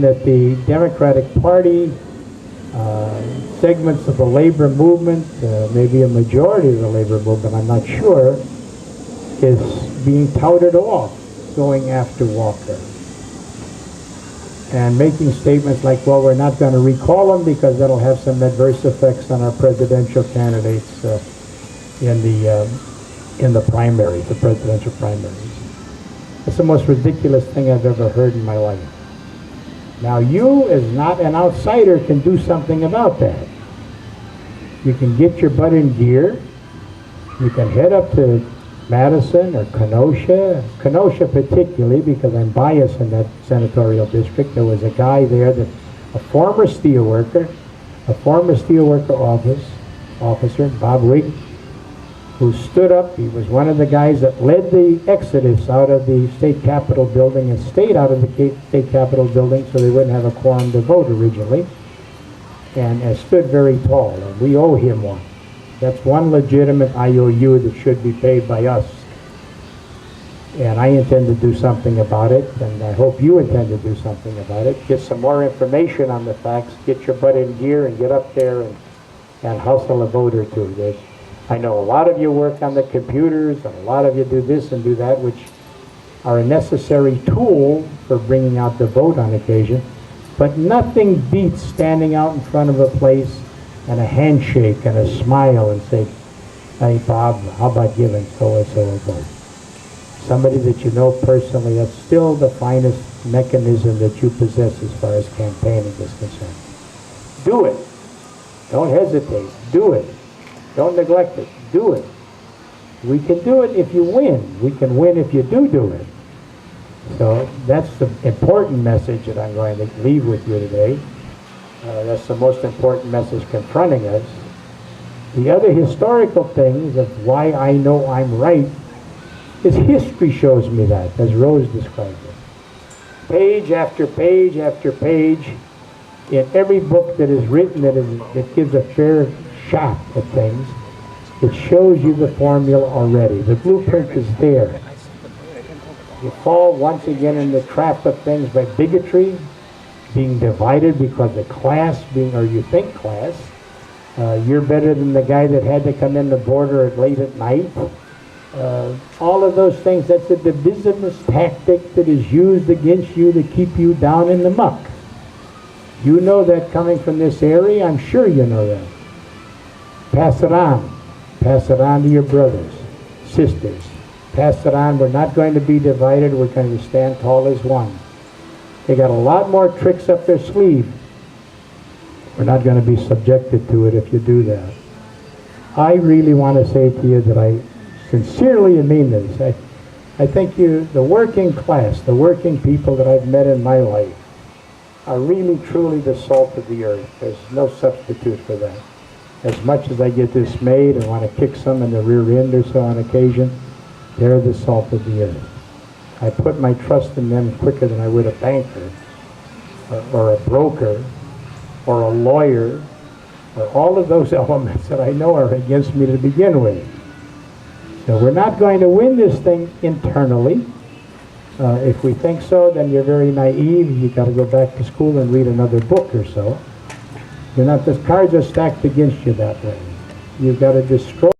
that the Democratic Party, segments of the labor movement, maybe a majority of the labor movement, I'm not sure, is being touted off going after Walker and making statements like, well, we're not going to recall him because that'll have some adverse effects on our presidential candidates in the primaries, the presidential primaries. It's the most ridiculous thing I've ever heard in my life. Now, you, as not an outsider, can do something about that. You can get your butt in gear. You can head up to Madison or Kenosha particularly, because I'm biased in that senatorial district. There was a guy there, a former steelworker officer, Bob Wig, who stood up. He was one of the guys that led the exodus out of the state capitol building and stayed out of the state capitol building so they wouldn't have a quorum to vote originally, and stood very tall, and we owe him one. That's one legitimate IOU that should be paid by us. And I intend to do something about it, and I hope you intend to do something about it. Get some more information on the facts, get your butt in gear, and get up there and hustle a vote or two. I know a lot of you work on the computers, and a lot of you do this and do that, which are a necessary tool for bringing out the vote on occasion. But nothing beats standing out in front of a place and a handshake and a smile and say, hey, Bob, how about giving so-and-so a vote? Somebody that you know personally. That's still the finest mechanism that you possess as far as campaigning is concerned. Do it. Don't hesitate. Do it. Don't neglect it. Do it. We can do it if you win. We can win if you do it. So that's the important message that I'm going to leave with you today. That's the most important message confronting us. The other historical things of why I know I'm right is history shows me that, as Rose described it. Page after page after page, in every book that is written that gives a fair shot at things, it shows you the formula already. The blueprint is there. You fall once again in the trap of things by bigotry, being divided because of class, or you think class. You're better than the guy that had to come in the border late at night. All of those things, that's a divisionist tactic that is used against you to keep you down in the muck. You know that coming from this area. I'm sure you know that. Pass it on. Pass it on to your brothers, sisters. Pass it on. We're not going to be divided. We're going to stand tall as one. They got a lot more tricks up their sleeve. We're not going to be subjected to it if you do that. I really want to say to you that I sincerely mean this. I think the working class, the working people that I've met in my life, are really truly the salt of the earth. There's no substitute for that. As much as I get dismayed and want to kick some in the rear end or so on occasion, they're the salt of the earth. I put my trust in them quicker than I would a banker or a broker or a lawyer or all of those elements that I know are against me to begin with. So we're not going to win this thing internally. If we think so, then you're very naive. You got to go back to school and read another book or so. You're not, the cards are stacked against you that way. You've got to destroy